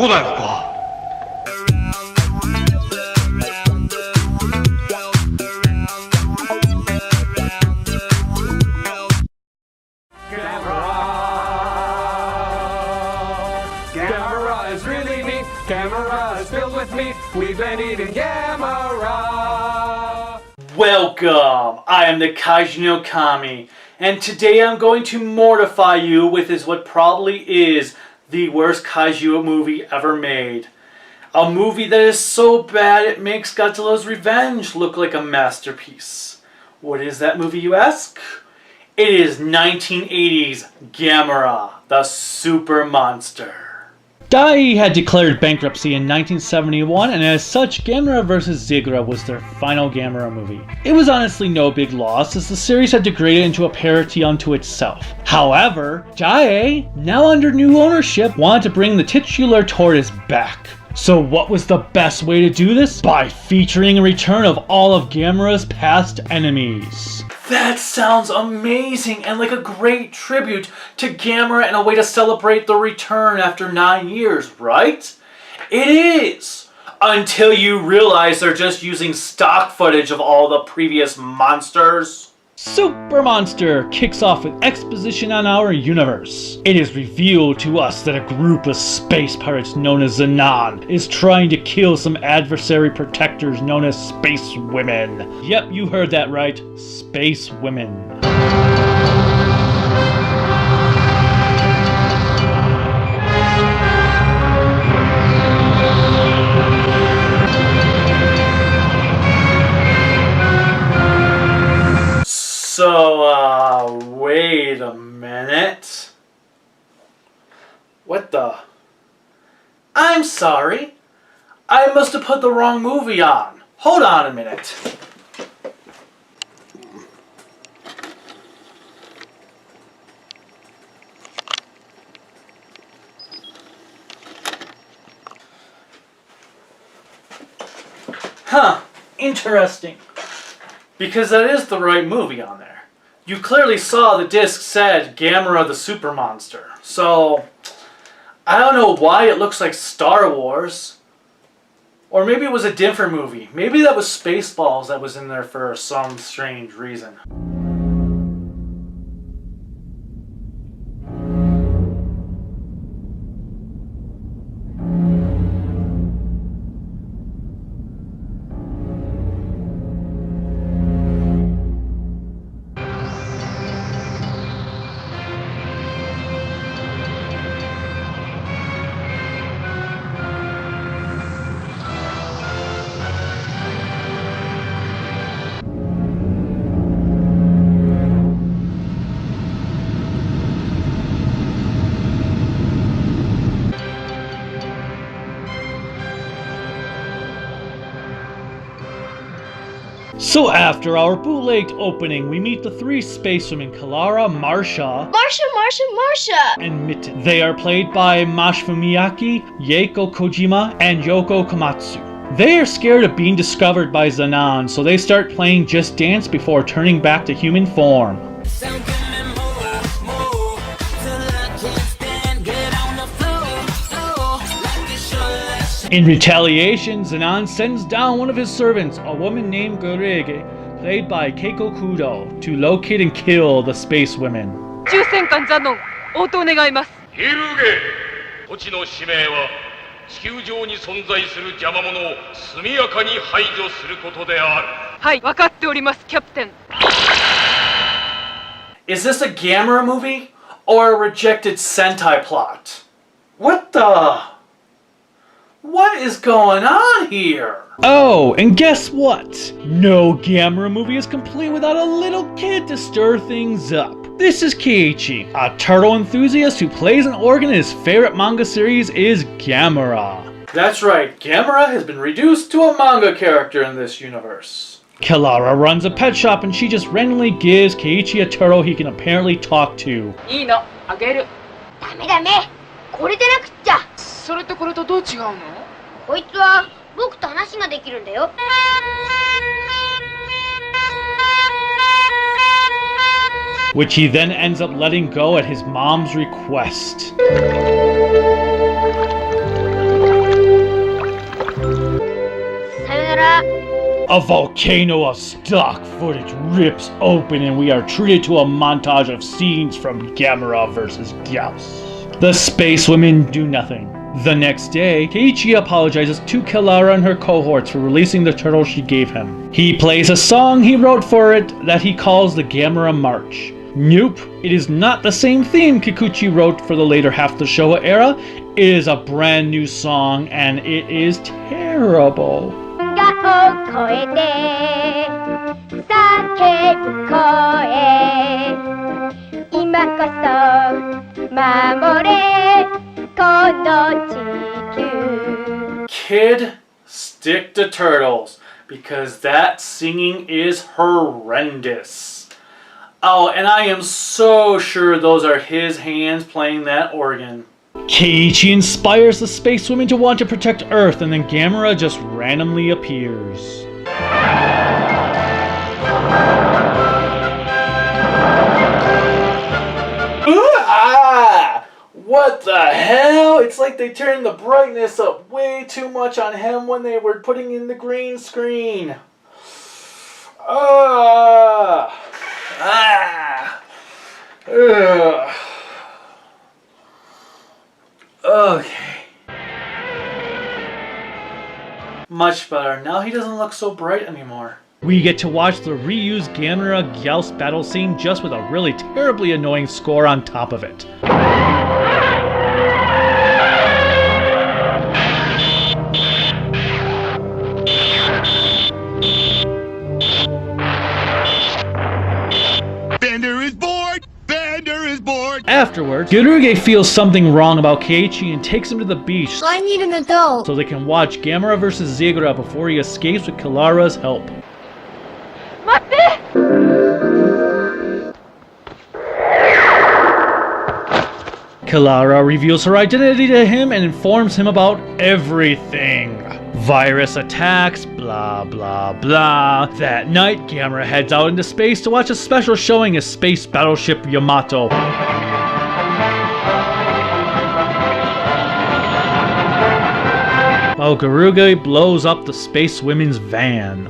こだよか。Gamera is really neat. Gamera is filled with meat. We've been eating Gamera. Welcome! I am the Kaiju no Kami, and today I'm going to mortify you with what probably is the worst Kaiju movie ever made. A movie that is so bad it makes Godzilla's Revenge look like a masterpiece. What is that movie, you ask? It is 1980's Gamera, the Super Monster. Daiei had declared bankruptcy in 1971, and as such, Gamera vs. Zigra was their final Gamera movie. It was honestly no big loss, as the series had degraded into a parody unto itself. However, Daiei, now under new ownership, wanted to bring the titular tortoise back. So what was the best way to do this? By featuring a return of all of Gamera's past enemies. That sounds amazing and like a great tribute to Gamera and a way to celebrate the return after 9 years, right? It is! Until you realize they're just using stock footage of all the previous monsters. Super Monster kicks off with exposition on our universe. It is revealed to us that a group of space pirates known as Zenon is trying to kill some adversary protectors known as Space Women. Yep, you heard that right. Space Women. So, wait a minute. What the? I'm sorry. I must have put the wrong movie on. Hold on a minute. Huh, interesting. Because that is the right movie on there. You clearly saw the disc said Gamera the Super Monster. So, I don't know why it looks like Star Wars. Or maybe it was a different movie. Maybe that was Spaceballs that was in there for some strange reason. So after our bootlegged opening, we meet the three spacewomen Clara, Marsha, and Mitten. They are played by Masafumi, Yeiko Kojima, and Yoko Komatsu. They are scared of being discovered by Zenon, so they start playing Just Dance before turning back to human form. In retaliation, Zenon sends down one of his servants, a woman named Gorege, played by Keiko Kudo, to locate and kill the space women. Is this a Gamera movie? Or a rejected Sentai plot? What the? What is going on here? Oh, and guess what? No Gamera movie is complete without a little kid to stir things up. This is Keiichi, a turtle enthusiast who plays an organ and his favorite manga series is Gamera. That's right, Gamera has been reduced to a manga character in this universe. Clara runs a pet shop and she just randomly gives Keiichi a turtle he can apparently talk to. いいの、あげる。ダメダメ。これでなくっちゃ。それとこれとどう違うの？こいつは僕と話ができるんだよ。Which he then ends up letting go at his mom's request. A volcano of stock footage rips open and we are treated to a montage of scenes from Gamera vs. Gyaos. The space women do nothing. The next day, Keiichi apologizes to Kilara and her cohorts for releasing the turtle she gave him. He plays a song he wrote for it that he calls the Gamera March. Nope, it is not the same theme Kikuchi wrote for the later half of the Showa era. It is a brand new song and it is terrible. Kid, stick to turtles, because that singing is horrendous. Oh, and I am so sure those are his hands playing that organ. Keiichi inspires the space women to want to protect Earth, and then Gamera just randomly appears. What the hell? It's like they turned the brightness up way too much on him when they were putting in the green screen. Okay. Much better. Now he doesn't look so bright anymore. We get to watch the reused Gamera Gyaos battle scene just with a really terribly annoying score on top of it. Afterwards, Giruge feels something wrong about Keiichi and takes him to the beach. I need an adult. So they can watch Gamera vs. Zigura before he escapes with Kilara's help. Kilara reveals her identity to him and informs him about everything. Virus attacks, blah blah blah. That night, Gamera heads out into space to watch a special showing of space battleship Yamato. While Giruge blows up the space women's van.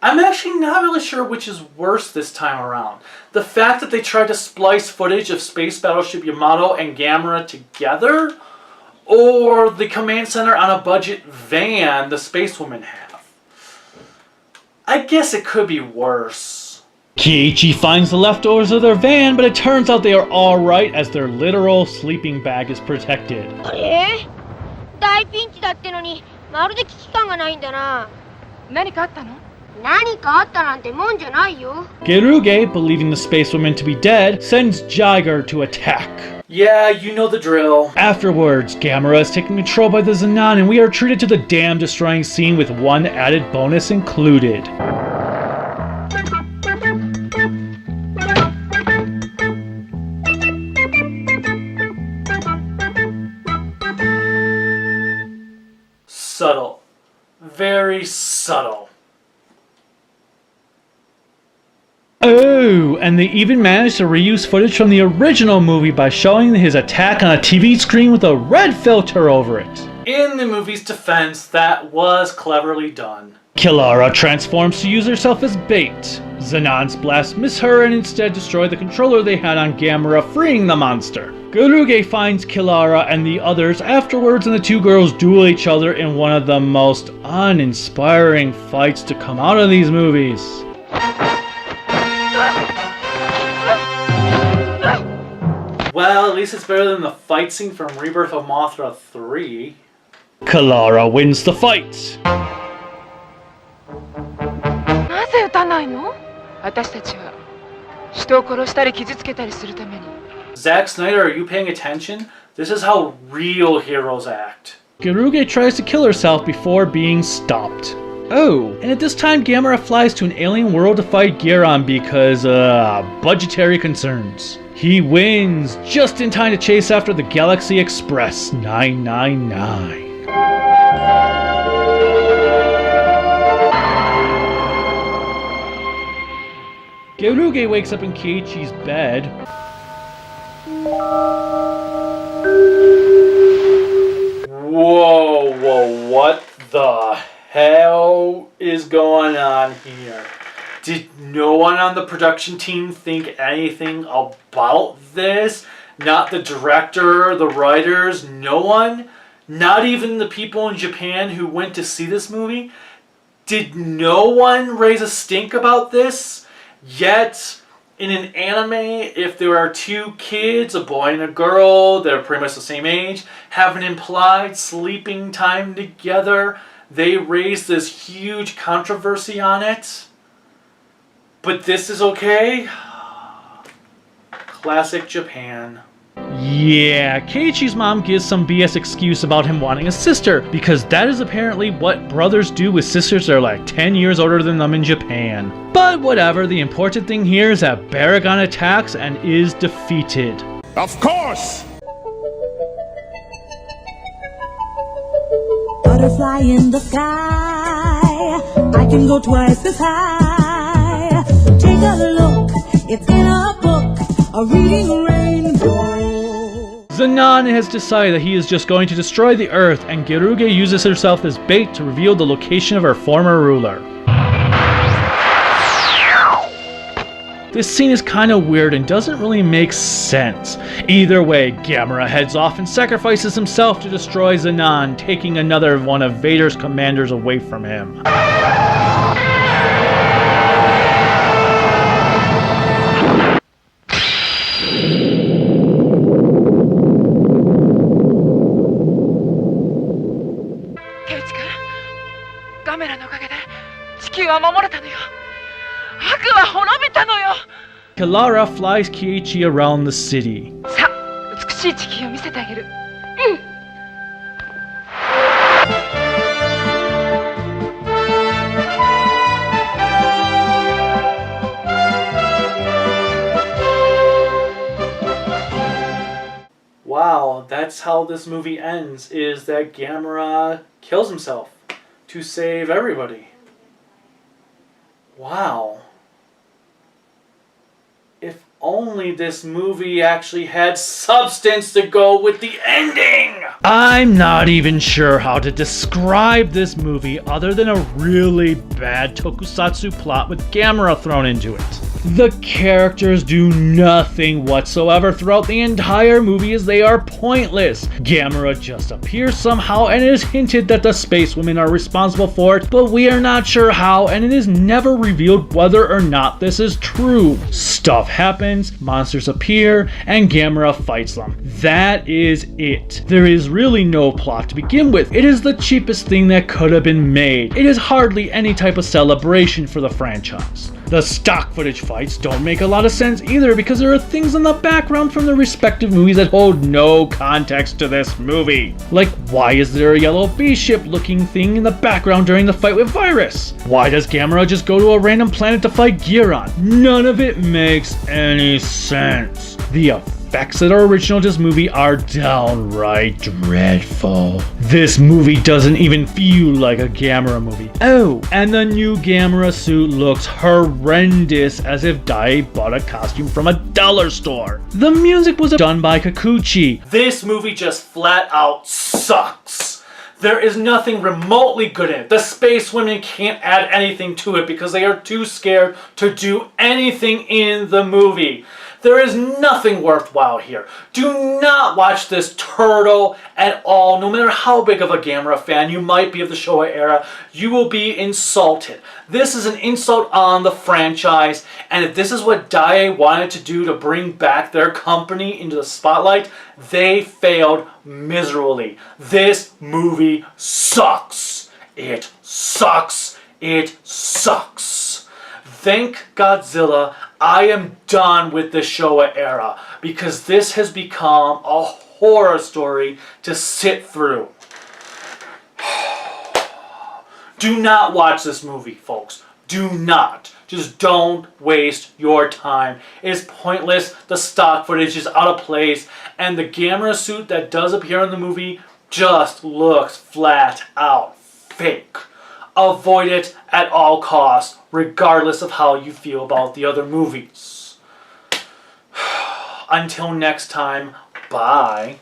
I'm actually not really sure which is worse this time around. The fact that they tried to splice footage of Space Battleship Yamato and Gamera together, or the command center on a budget van the spacewomen have. I guess it could be worse. Keiichi finds the leftovers of their van, but it turns out they are alright as their literal sleeping bag is protected. Giruge, believing the spacewomen to be dead, sends Jiger to attack. Yeah, you know the drill. Afterwards, Gamera is taken control by the Zenon and we are treated to the dam destroying scene with one added bonus included. Subtle. Very subtle. Oh, and they even managed to reuse footage from the original movie by showing his attack on a TV screen with a red filter over it. In the movie's defense, that was cleverly done. Kilara transforms to use herself as bait. Zenon's blasts miss her and instead destroy the controller they had on Gamera, freeing the monster. Giruge finds Kilara and the others afterwards, and the two girls duel each other in one of the most uninspiring fights to come out of these movies. Well, at least it's better than the fight scene from Rebirth of Mothra 3. Kilara wins the fight. Zack Snyder, are you paying attention? This is how real heroes act. Giruge tries to kill herself before being stopped. Oh, and at this time Gamera flies to an alien world to fight Giron because, budgetary concerns. He wins just in time to chase after the Galaxy Express 999. Gyoruge wakes up in Keiichi's bed. Whoa, what the hell is going on here? Did no one on the production team think anything about this? Not the director, the writers, no one? Not even the people in Japan who went to see this movie? Did no one raise a stink about this? Yet, in an anime, if there are two kids, a boy and a girl, they're pretty much the same age, have an implied sleeping time together, they raise this huge controversy on it. But this is okay? Classic Japan. Yeah, Keiichi's mom gives some BS excuse about him wanting a sister, because that is apparently what brothers do with sisters that are like 10 years older than them in Japan. But whatever, the important thing here is that Baragon attacks and is defeated. Of course! Butterfly in the sky, I can go twice as high. Take a look, it's in a book, a reading rainbow. Zenon has decided that he is just going to destroy the Earth, and Gyoruge uses herself as bait to reveal the location of her former ruler. This scene is kinda weird and doesn't really make sense. Either way, Gamera heads off and sacrifices himself to destroy Zenon, taking another one of Vader's commanders away from him. Kalara flies Keiichi around the city. Wow, that's how this movie ends, is that Gamera kills himself to save everybody. Wow. If only this movie actually had substance to go with the ending! I'm not even sure how to describe this movie other than a really bad tokusatsu plot with Gamera thrown into it. The characters do nothing whatsoever throughout the entire movie, as they are pointless. Gamera just appears somehow, and it is hinted that the space women are responsible for it, but we are not sure how, and it is never revealed whether or not this is true. Stuff happens, monsters appear, and Gamera fights them. That is it. There is really no plot to begin with. It is the cheapest thing that could have been made. It is hardly any type of celebration for the franchise. The stock footage fights don't make a lot of sense either, because there are things in the background from the respective movies that hold no context to this movie. Like, why is there a yellow B-ship looking thing in the background during the fight with Virus? Why does Gamera just go to a random planet to fight Giron? None of it makes any sense. The effects that are original to this movie are downright dreadful. This movie doesn't even feel like a Gamera movie. Oh, and the new Gamera suit looks horrendous, as if Daiei bought a costume from a dollar store. The music was done by Keiichi. This movie just flat out sucks. There is nothing remotely good in it. The space women can't add anything to it because they are too scared to do anything in the movie. There is nothing worthwhile here. Do not watch this turtle at all. No matter how big of a Gamera fan you might be of the Showa era, you will be insulted. This is an insult on the franchise, and if this is what Daiei wanted to do to bring back their company into the spotlight, they failed miserably. This movie sucks. It sucks. It sucks. Thank Godzilla, I am done with the Showa era, because this has become a horror story to sit through. Do not watch this movie, folks. Do not. Just don't waste your time. It is pointless, the stock footage is out of place, and the Gamera suit that does appear in the movie just looks flat out fake. Avoid it at all costs. regardless of how you feel about the other movies. Until next time, bye.